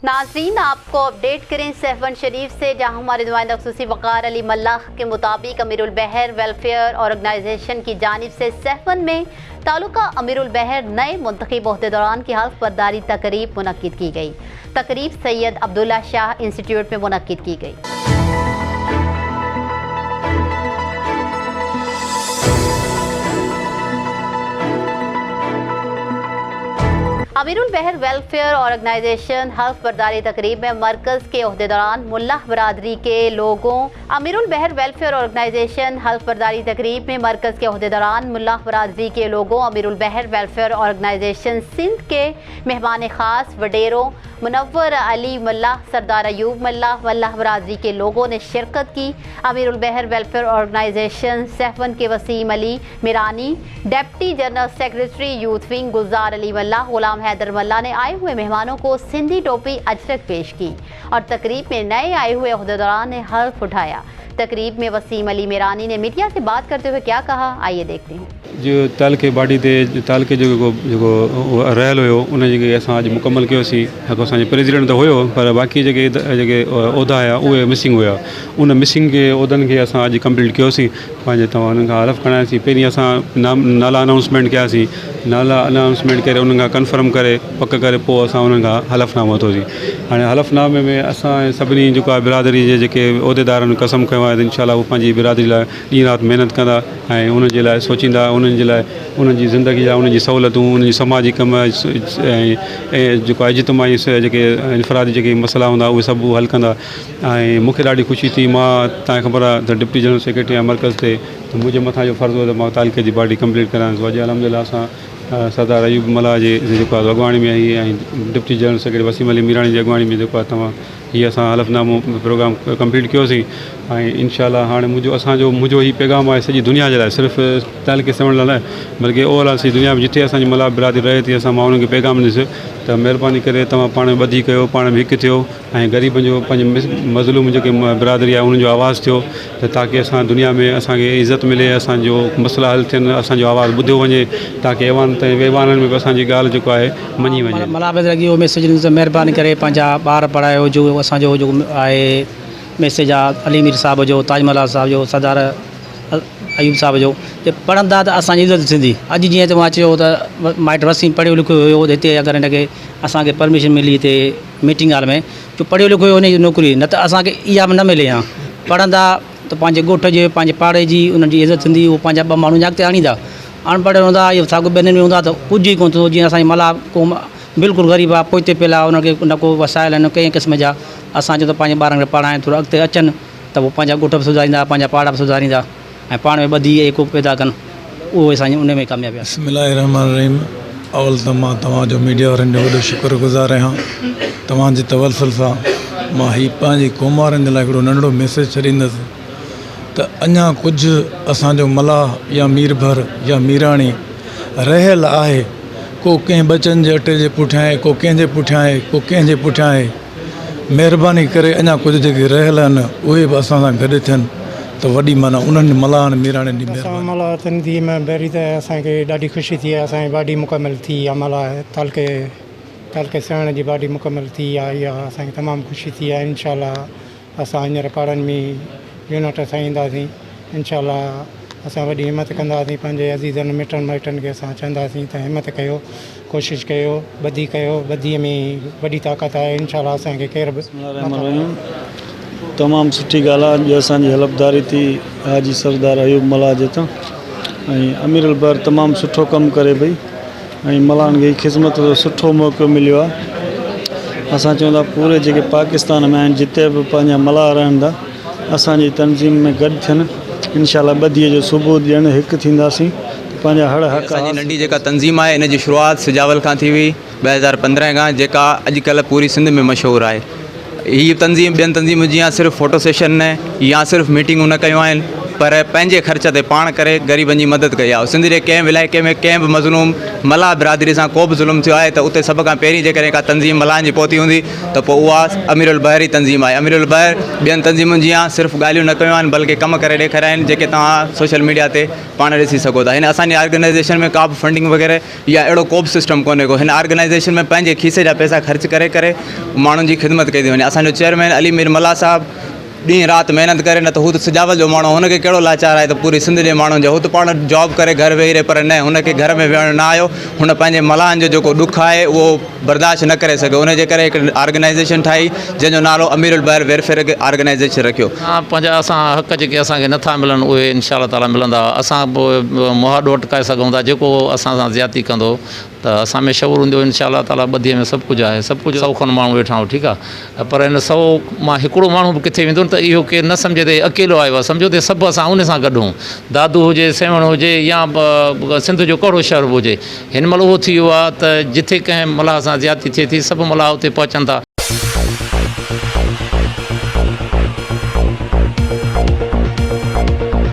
नाज़रीन, आपको अपडेट करें सहवन शरीफ से, जहां हमारे नुमाइंदा ख़ुसूसी वक़ार अली मल्लाह के मुताबिक अमीरुल बहर वेलफेयर ऑर्गेनाइजेशन की जानिब से सहवन में तालुका अमीरुल बहर नए मुंतखब ओहदेदारान की हल्फ बर्दारी तकरीब मुनक्किद की गई। तकरीब सैयद अब्दुल्ला शाह इंस्टीट्यूट में मुनक्किद की गई। अमीरुल बहर वेलफेयर ऑर्गेनाइजेशन हल्फ बर्दारी तकरीब में मरकज़ के ओहदेदारान मुल्लाह बरादरी के लोगों अमीरुल बहर वेलफेयर ऑर्गेनाइजेशन हल्फ बर्दारी तकरीब में मरकज़ के ओहदेदारान मुल्लाह बरादरी के लोगों अमीरुल बहर वेलफेयर ऑर्गेनाइजेशन सिंध के मेहमान ख़ास वडेरों मुनव्वर अली मल्लाह, सरदार अयूब मल्लाह, मल्लाह बरादरी के लोगों ने शिरकत की। अमीरुल बहर वेलफेयर ऑर्गेनाइजेशन सहवन के Wasim Ali Mirani, deputy general secretary youth wing Gulzar Ali Mallah, Ghulam Haider Mallah ने आए हुए मेहमानों को सिंधी टोपी अजरक पेश की और तकरीब में नए आए हुए ओहदेदारान ने हल्फ उठाया। तकरीब में वसीम अली मिरानी ने मीडिया से बात करते हुए क्या कहा, आइए देखते हैं। जो तालके बाडी ते तालके जो रहल हो उन असां अॼु मुकमल कयोसीं। असांजो प्रेसिडेंट तो हो, पर बाक़ी जेके उहदा हुआ उहे मिसिंग हुआ। उन मिसिंग के उहदनि खे असां अॼु कंप्लीट कयोसीं। पंहिंजे तव्हां उन्हनि खां हलफ़ खणायासीं। पहिरीं असां नाला अनाउंसमेंट कयासीं। नाला अनाउंसमेंट करे उन्हनि खां कंफर्म करे पक करे पोइ असां उन्हनि खां हलफ़नामो वरितोसीं। हाणे हलफ़नामे में असां सभिनी जेको आहे बिरादरी जे जेके उहदेदारनि कसम खयो आहे त इंशाअल्लाह उहे पंहिंजी बिरादरी लाइ ॾींहुं राति महिनत कंदा ऐं उन्हनि जे लाइ सोचींदा, उन्हनि जे लाइ उन्हनि जी ज़िंदगी जा उन्हनि जी सहूलियतूं, उन्हनि जी समाजी कम ऐं जेको आहे इज्तमाही जेके इनफ़रादी जेके मसइला हूंदा उहे सभु हल कंदा। ऐं मूंखे ॾाढी ख़ुशी थी। मां तव्हांखे ख़बर आहे त डिप्टी जनरल सेक्रेटरी आहे मर्कज़ ते, त मुंहिंजे मथां जो फ़र्ज़ु हो त मां तालिके जी पार्टी कंप्लीट करायां। अॼु अलहमदिल्ला असां सरदार अयूब मल्लाह जे जेको आहे अॻुवाणी में ऐं deputy general secretary Wasim Ali Mirani जी अॻुवाणी में जेको आहे तव्हां हीअ असां हलफ़नामो प्रोग्राम कंप्लीट कयोसीं। ऐं इंशाअल्लाह हाणे मुंहिंजो ही पैगाम आहे सॼी दुनिया जे लाइ, सिर्फ़ु तालिके सेवण लाइ बल्कि ओवरऑल सॼी दुनिया में जिथे असांजी मल्लाह बिरादरी रहे थी, मां उन्हनि खे पैगाम ॾिस त महिरबानी करे तव्हां पाण में ॿधी कयो, पाण में हिकु थियो ऐं ग़रीबनि जो पंहिंजे मज़लूम जेके बिरादरी आहे उन्हनि जो आवाज़ु थियो, त ताकी असां दुनिया में असांखे इज़त मिले, असांजो मसइला हल थियनि, असांजो आवाज़ु ॿुधियो वञे, ताकी ऐवाननि में बि असांजी ॻाल्हि जेको आहे मञी वञे। मल्लाह बरादरी इहो मैसेज ॾिनो त महिरबानी करे पंहिंजा ॿार पढ़ायो। जो असांजो जो आहे मैसेज आहे अली मीर साहब जो, ताजमल्ला साहब जो, सरदार अयूब साहब जो, जे पढ़ंदा त असांजी इज़त थींदी। अॼु जीअं तव्हां चयो त माइट वसीम पढ़ियो लिखियो हुयो हिते, अगरि हिनखे असांखे परमिशन मिली हिते मीटिंग हॉल में, जो पढ़ियो लिखियो हुयो हुनजी नौकिरी, न त असांखे इहा बि न मिले हा। पढ़ंदा त पंहिंजे ॻोठ जे पंहिंजे पाड़े जी उन्हनि जी इज़त थींदी, उहो पंहिंजा ॿ माण्हू अॻिते आणींदा। अनपढ़ हूंदा इहो साॻियो ॿिन्हिनि में हूंदा त कुझु ई कोन थींदो। जीअं असांजी मल्लाह क़ौम बिल्कुलु ग़रीब आहे, पोइ हिते पियल आहे, उनखे न को वसायल आहिनि कंहिं क़िस्म जा। असां चयो त पंहिंजे ॿारनि खे पढ़ाइनि, थोरो अॻिते अचनि त उहो पंहिंजा ॻोठ बि सुधारींदा, पंहिंजा पाड़ा बि सुधारींदा ऐं पाण में ॿधी एको पैदा कनि। उहो असां उन में कामयाबु आहे। बिस्मिल्लाहिर्रहमानिर्रहीम। अवल त मां तव्हांजो मीडिया वारनि जो वॾो शुक्रगुज़ार आहियां। तव्हांजे तवसल सां मां हीअ पंहिंजी क़ौम वारनि जे लाइ हिकिड़ो नंढिड़ो मैसेज छॾींदुसि त अञा कुझु असांजो मल्लाह या मीरभर या मीराणी रहियल आहे। को कंहिं बचनि जे अटे जे पुठियां आहे, को कंहिंजे पुठियां आहे, को कंहिंजे पुठियां आहे। महिरबानी करे अञा कुझु जेके रहियल आहिनि उहे बि असां सां गॾु थियनि त वॾी माना उन्हनि मल्हानि मीराणियुनि जी महिरबानी। मल्हाह तंज़ीम में पहिरीं त असांखे ॾाढी ख़ुशी थी आहे, असांजी बाडी मुकमल थी आहे। मल्हाह तालके सेवण जी बाडी मुकमल थी आहे, इहा असांखे तमामु ख़ुशी थी आहे। इंशाअल्लाह असां हींअर पाड़नि में यूनिट ठाहींदासीं। इंशाअल्लाह असां वॾी हिमत कंदासीं। पंहिंजे अज़ीज़नि मिटनि माइटनि खे असां चवंदासीं त हिमत कयो, कोशिशि कयो, ॿधीअ में वॾी ताक़त आहे। इंशाअल्लाह असांखे केरु बि तमामु सुठी ॻाल्हि आहे। अॼु असांजी हलफ़दारी थी हाजी सरदार अयूब मल्लाह जे तां ऐं अमीरुल बहर तमामु सुठो कमु करे पई ऐं मल्हानि खे ख़िदमत जो सुठो मौक़ो मिलियो आहे। असां चवंदा पूरे जेके पाकिस्तान में आहिनि जिते बि पंहिंजा मल्हाह रहनि था असांजी तनज़ीम में गॾु थियनि। इंशाअल्लाह ॿधीअ जो सुबुह ॾियणु हिकु थींदासीं। पंहिंजा हर हक़ नंढी जेका तंज़ीम आहे इन जी शुरूआति सिजावल खां थी हुई 2015 खां, जेका अॼुकल्ह पूरी सिंध में मशहूरु आहे। हीअ तंज़ीम ॿियनि तंज़ीम जीअं सिर्फ़ु फ़ोटो सेशन न या सिर्फ़ु मीटिंगूं न कयूं आहिनि, पर पंहिंजे ख़र्च ते पाण करे ग़रीबनि जी मदद कई आहे। सिंध जे कंहिं बि इलाइक़े में कंहिं बि मज़लूम मल्हाह बिरादरी सां को बि ज़ुल्म थियो आहे त उते सभ खां पहिरीं जेकॾहिं का तंज़ीम मल्हाहनि जी पहुती हूंदी त पोइ उहा अमीरुल बहर ई तंज़ीम आहे। अमीरुल बहर ॿियनि तंज़ीमुनि जी सिर्फ़ु ॻाल्हियूं न कयूं आहिनि बल्कि कम करे ॾेखारिया आहिनि जेके तव्हां सोशल मीडिया ते पाण ॾिसी सघो था। हिन असांजी ऑर्गेनाइज़ेशन में का बि फंडिंग वग़ैरह या अहिड़ो को बि सिस्टम कोन्हे को। हिन ऑर्गेनाइज़ेशन में पंहिंजे खीसे जा पैसा ख़र्च करे करे माण्हुनि जी ख़िदमत कई थी वञे। असांजो चेयरमैन अली मीर मल्हाह साहब ॾींहुं राति महिनत करे, न त हू त सिजावल जो माण्हू, हुनखे कहिड़ो लाचार आहे त पूरी सिंध जे माण्हुनि जो, हू त पाण जॉब करे घर वेही रहे, पर न, हुनखे घर में वेहणु न आयो। हुन पंहिंजे मल्हाहनि जो जेको ॾुखु आहे उहो बर्दाश्त न करे सघियो। हुनजे करे हिकु ऑर्गेनाइज़ेशन ठाही जंहिंजो नालो अमीरुल बहर वेलफेयर ऑर्गेनाइज़ेशन रखियो। पंहिंजा असां हक़ जेके असांखे नथा मिलनि उहे इनशा ताला मिलंदा। असां मुहाॾो अटकाए सघूं था। जेको असां सां ज़्यादती कंदो त असां में शऊर हूंदो इनशा ताला। ॿधीअ में सभु कुझु आहे, सभु कुझु 100 खनि माण्हू वेठा आहियूं, ठीकु आहे। पर हिन 100 मां हिकिड़ो माण्हू बि किथे वेंदो त इहो केरु न सम्झे त अकेलो आयो आहे, सम्झो त सभु असां उन सां गॾु हूं। दादू हुजे, सेवण हुजे या सिंध जो कहिड़ो शहर बि हुजे, हिन महिल उहो थी वियो आहे त जिथे कंहिं मल्हाह सां ज़्यादती थिए थी सभु मल्हाह उते पहुचनि था।